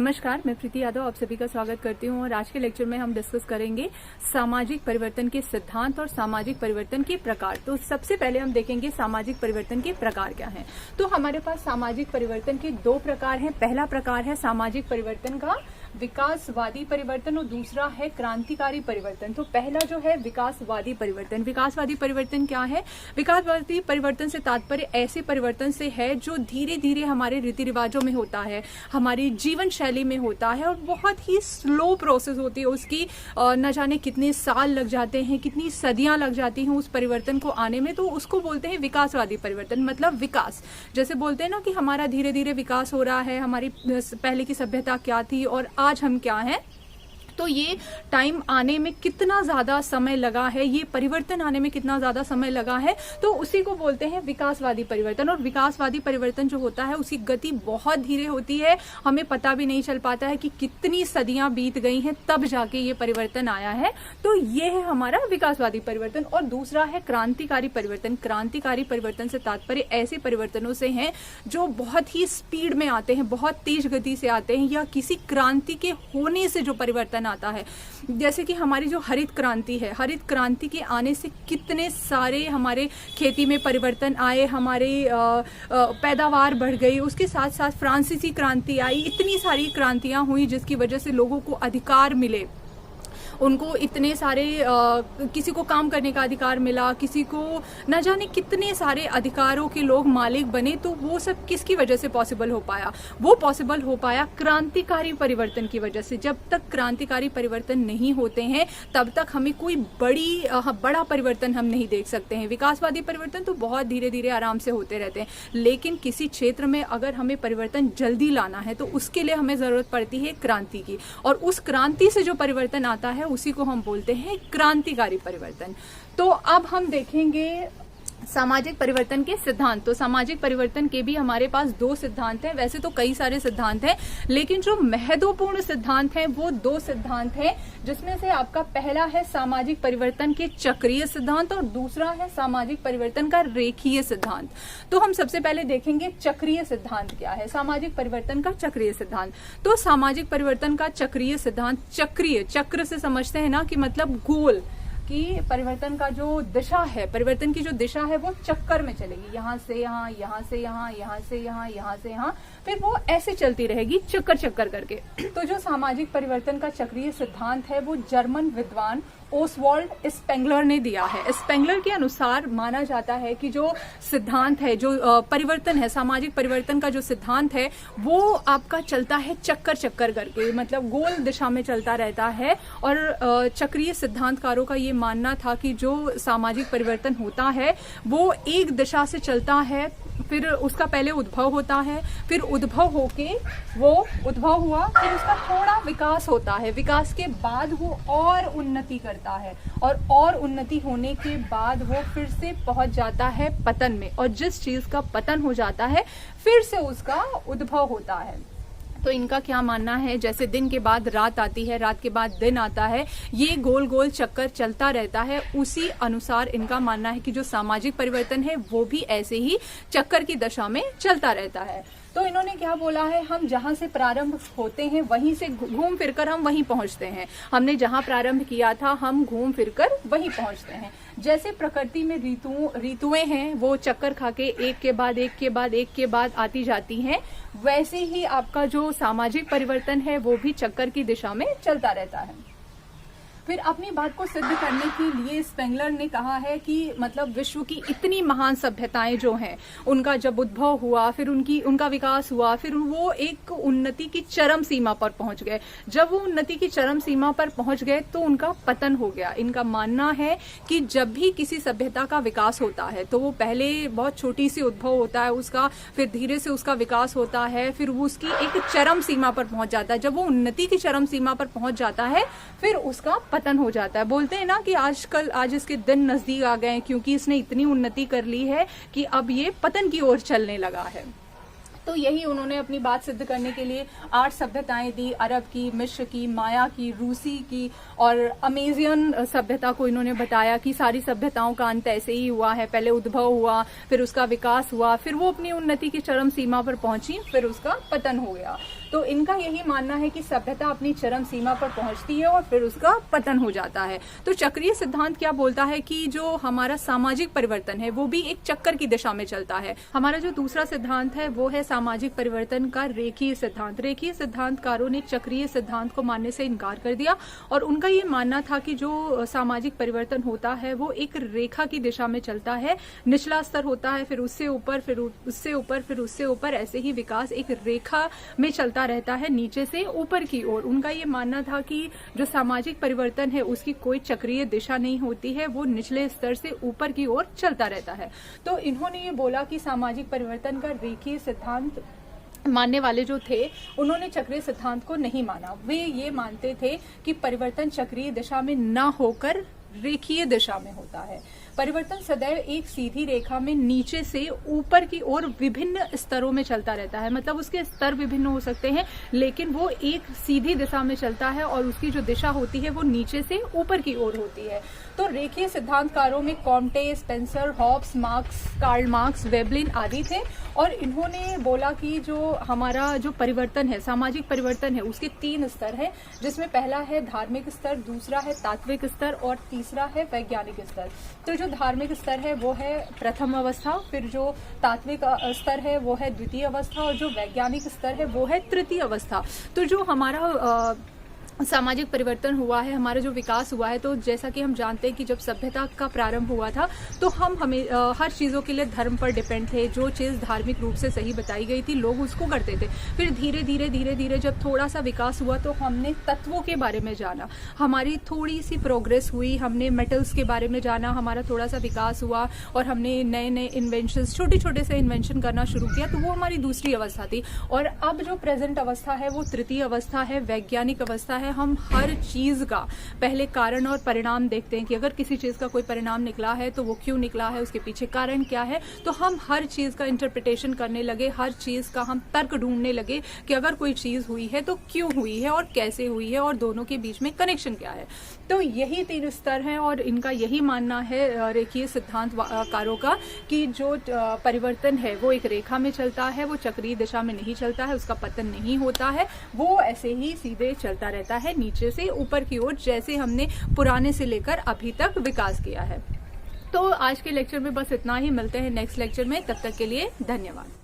नमस्कार, मैं प्रीति यादव आप सभी का स्वागत करती हूँ और आज के लेक्चर में हम डिस्कस करेंगे सामाजिक परिवर्तन के सिद्धांत और सामाजिक परिवर्तन के प्रकार। तो सबसे पहले हम देखेंगे सामाजिक परिवर्तन के प्रकार क्या हैं। तो हमारे पास सामाजिक परिवर्तन के दो प्रकार हैं। पहला प्रकार है सामाजिक परिवर्तन का विकासवादी परिवर्तन और दूसरा है क्रांतिकारी परिवर्तन। तो पहला जो है विकासवादी परिवर्तन। विकासवादी परिवर्तन क्या है? विकासवादी परिवर्तन से तात्पर्य ऐसे परिवर्तन से है जो धीरे धीरे हमारे रीति रिवाजों में होता है, हमारी जीवन शैली में होता है और बहुत ही स्लो प्रोसेस होती है उसकी। न जाने कितने साल लग जाते हैं, कितनी सदियां लग जाती हैं उस परिवर्तन को आने में। तो उसको बोलते हैं विकासवादी परिवर्तन, मतलब विकास। जैसे बोलते हैं ना कि हमारा धीरे धीरे विकास हो रहा है, हमारी पहले की सभ्यता क्या थी और आज हम क्या हैं। तो ये टाइम आने में कितना ज्यादा समय लगा है, ये परिवर्तन आने में कितना ज्यादा समय लगा है, तो उसी को बोलते हैं विकासवादी परिवर्तन। और विकासवादी परिवर्तन जो होता है उसकी गति बहुत धीरे होती है, हमें पता भी नहीं चल पाता है कि कितनी सदियां बीत गई हैं तब जाके ये परिवर्तन आया है। तो ये है हमारा विकासवादी परिवर्तन। और दूसरा है क्रांतिकारी परिवर्तन। क्रांतिकारी परिवर्तन से तात्पर्य ऐसे परिवर्तनों से है जो बहुत ही स्पीड में आते हैं, बहुत तेज गति से आते हैं, या किसी क्रांति के होने से जो परिवर्तन आता है। जैसे कि हमारी जो हरित क्रांति है, हरित क्रांति के आने से कितने सारे हमारे खेती में परिवर्तन आए, हमारे पैदावार बढ़ गई। उसके साथ साथ फ्रांसीसी क्रांति आई, इतनी सारी क्रांतियां हुई जिसकी वजह से लोगों को अधिकार मिले, उनको इतने सारे किसी को काम करने का अधिकार मिला, किसी को न जाने कितने सारे अधिकारों के लोग मालिक बने। तो वो सब किसकी वजह से पॉसिबल हो पाया? वो पॉसिबल हो पाया क्रांतिकारी परिवर्तन की वजह से। जब तक क्रांतिकारी परिवर्तन नहीं होते हैं तब तक हमें कोई बड़ा परिवर्तन हम नहीं देख सकते हैं। विकासवादी परिवर्तन तो बहुत धीरे धीरे आराम से होते रहते हैं, लेकिन किसी क्षेत्र में अगर हमें परिवर्तन जल्दी लाना है तो उसके लिए हमें जरूरत पड़ती है क्रांति की। और उस क्रांति से जो परिवर्तन आता है उसी को हम बोलते हैं क्रांतिकारी परिवर्तन। तो अब हम देखेंगे सामाजिक परिवर्तन के सिद्धांत। तो सामाजिक परिवर्तन के भी हमारे पास दो सिद्धांत हैं। वैसे तो कई सारे सिद्धांत हैं, लेकिन जो महत्वपूर्ण सिद्धांत हैं वो दो सिद्धांत हैं, जिसमें से आपका पहला है सामाजिक परिवर्तन के चक्रीय सिद्धांत और दूसरा है सामाजिक परिवर्तन का रेखीय सिद्धांत। तो हम सबसे पहले देखेंगे चक्रीय सिद्धांत क्या है, सामाजिक परिवर्तन का चक्रीय सिद्धांत। तो सामाजिक परिवर्तन का चक्रीय सिद्धांत, चक्रीय, चक्र से समझते हैं ना कि मतलब गोल, कि परिवर्तन का जो दिशा है, परिवर्तन की जो दिशा है वो चक्कर में चलेगी, यहाँ से यहाँ, यहाँ से यहाँ, यहाँ से यहाँ, यहाँ से यहाँ, फिर वो ऐसे चलती रहेगी चक्कर चक्कर करके। तो जो सामाजिक परिवर्तन का चक्रीय सिद्धांत है वो जर्मन विद्वान ओसवाल्ड स्पेंगलर ने दिया है। स्पेंगलर के अनुसार माना जाता है कि जो सिद्धांत है, जो परिवर्तन है, सामाजिक परिवर्तन का जो सिद्धांत है वो आपका चलता है चक्कर चक्कर करके, मतलब गोल दिशा में चलता रहता है। और चक्रीय सिद्धांतकारों का ये मानना था कि जो सामाजिक परिवर्तन होता है वो एक दिशा से चलता है, फिर उसका पहले उद्भव होता है, फिर उद्भव होके वो उद्भव हुआ, फिर उसका थोड़ा विकास होता है, विकास के बाद वो और उन्नति करता है, और उन्नति होने के बाद वो फिर से पहुंच जाता है पतन में, और जिस चीज का पतन हो जाता है फिर से उसका उद्भव होता है। तो इनका क्या मानना है, जैसे दिन के बाद रात आती है, रात के बाद दिन आता है, ये गोल गोल चक्कर चलता रहता है, उसी अनुसार इनका मानना है कि जो सामाजिक परिवर्तन है वो भी ऐसे ही चक्कर की दशा में चलता रहता है। तो इन्होंने क्या बोला है, हम जहां से प्रारंभ होते हैं वहीं से घूम फिरकर हम वहीं पहुंचते हैं। हमने जहां प्रारंभ किया था हम घूम फिरकर वहीं पहुंचते हैं। जैसे प्रकृति में ऋतुएं हैं वो चक्कर खाके एक के बाद एक के बाद एक के बाद आती जाती हैं, वैसे ही आपका जो सामाजिक परिवर्तन है वो भी चक्कर की दिशा में चलता रहता है। फिर अपनी बात को सिद्ध करने के लिए स्पेंगलर ने कहा है कि मतलब विश्व की इतनी महान सभ्यताएं जो हैं उनका जब उद्भव हुआ, फिर उनका विकास हुआ, फिर वो एक उन्नति की चरम सीमा पर पहुंच गए। जब वो उन्नति की चरम सीमा पर पहुंच गए तो उनका पतन हो गया। इनका मानना है कि जब भी किसी सभ्यता का विकास होता है तो वो पहले बहुत छोटी सी उद्भव होता है उसका, फिर धीरे से उसका विकास होता है, फिर वो उसकी एक चरम सीमा पर पहुंच जाता है। जब वो उन्नति की चरम सीमा पर पहुंच जाता है फिर उसका पतन हो जाता है। बोलते हैं ना कि आज इसके दिन नजदीक आ गए क्योंकि इसने इतनी उन्नति कर ली है कि अब ये पतन की ओर चलने लगा है। तो यही उन्होंने अपनी बात सिद्ध करने के लिए 8 सभ्यताएं दी, अरब की, मिस्र की, माया की, रूसी की और अमेजियन सभ्यता को इन्होंने बताया कि सारी सभ्यताओं का अंत ऐसे ही हुआ है, पहले उद्भव हुआ, फिर उसका विकास हुआ, फिर वो अपनी उन्नति की चरम सीमा पर पहुंची, फिर उसका पतन हो गया। तो इनका यही मानना है कि सभ्यता अपनी चरम सीमा पर पहुंचती है और फिर उसका पतन हो जाता है। तो चक्रीय सिद्धांत क्या बोलता है कि जो हमारा सामाजिक परिवर्तन है वो भी एक चक्कर की दिशा में चलता है। हमारा जो दूसरा सिद्धांत है वो है सामाजिक परिवर्तन का रेखीय सिद्धांत। रेखीय सिद्धांतकारों ने चक्रीय सिद्धांत को मानने से इनकार कर दिया और उनका ये मानना था कि जो सामाजिक परिवर्तन होता है वो एक रेखा की दिशा में चलता है। निचला स्तर होता है, फिर उससे ऊपर, फिर उससे ऊपर, फिर उससे ऊपर, ऐसे ही विकास एक रेखा में चलता रहता है नीचे से ऊपर की ओर। उनका ये मानना था कि जो सामाजिक परिवर्तन है उसकी कोई चक्रीय दिशा नहीं होती है, वो निचले स्तर से ऊपर की ओर चलता रहता है। तो इन्होंने ये बोला कि सामाजिक परिवर्तन का रेखीय सिद्धांत मानने वाले जो थे उन्होंने चक्रीय सिद्धांत को नहीं माना। वे ये मानते थे कि परिवर्तन चक्रीय दिशा में न होकर रेखीय दिशा में होता है। परिवर्तन सदैव एक सीधी रेखा में नीचे से ऊपर की ओर विभिन्न स्तरों में चलता रहता है। मतलब उसके स्तर विभिन्न हो सकते हैं लेकिन वो एक सीधी दिशा में चलता है और उसकी जो दिशा होती है वो नीचे से ऊपर की ओर होती है। तो रेखीय सिद्धांतकारों में Comte, Spencer, Hobbes, Marx, Karl Marx, Veblen आदि थे और इन्होंने बोला कि जो हमारा जो परिवर्तन है, सामाजिक परिवर्तन है, उसके 3 स्तर है, जिसमें पहला है धार्मिक स्तर, दूसरा है तात्विक स्तर और तीसरा है वैज्ञानिक स्तर। तो जो धार्मिक स्तर है वो है प्रथम अवस्था, फिर जो तात्विक स्तर है वो है द्वितीय अवस्था और जो वैज्ञानिक स्तर है वो है तृतीय अवस्था। तो जो हमारा सामाजिक परिवर्तन हुआ है, हमारा जो विकास हुआ है, तो जैसा कि हम जानते हैं कि जब सभ्यता का प्रारंभ हुआ था तो हम हमें हर चीज़ों के लिए धर्म पर डिपेंड थे। जो चीज़ धार्मिक रूप से सही बताई गई थी लोग उसको करते थे। फिर धीरे धीरे जब थोड़ा सा विकास हुआ तो हमने तत्वों के बारे में जाना, हमारी थोड़ी सी प्रोग्रेस हुई, हमने मेटल्स के बारे में जाना, हमारा थोड़ा सा विकास हुआ और हमने नए नए इन्वेंशन, छोटे छोटे से इन्वेंशन करना शुरू किया। तो वो हमारी दूसरी अवस्था थी। और अब जो प्रेजेंट अवस्था है वो तृतीय अवस्था है, वैज्ञानिक अवस्था है। हम हर चीज का पहले कारण और परिणाम देखते हैं कि अगर किसी चीज का कोई परिणाम निकला है तो वो क्यों निकला है, उसके पीछे कारण क्या है। तो हम हर चीज का इंटरप्रिटेशन करने लगे, हर चीज का हम तर्क ढूंढने लगे कि अगर कोई चीज हुई है तो क्यों हुई है और कैसे हुई है और दोनों के बीच में कनेक्शन क्या है। तो यही 3 स्तर हैं और इनका यही मानना है रेखीय सिद्धांतकारों का कि जो परिवर्तन है वो एक रेखा में चलता है, वो चक्रीय दिशा में नहीं चलता है, उसका पतन नहीं होता है, वो ऐसे ही सीधे चलता रहता है नीचे से ऊपर की ओर, जैसे हमने पुराने से लेकर अभी तक विकास किया है। तो आज के लेक्चर में बस इतना ही। मिलते हैं नेक्स्ट लेक्चर में, तब तक के लिए धन्यवाद।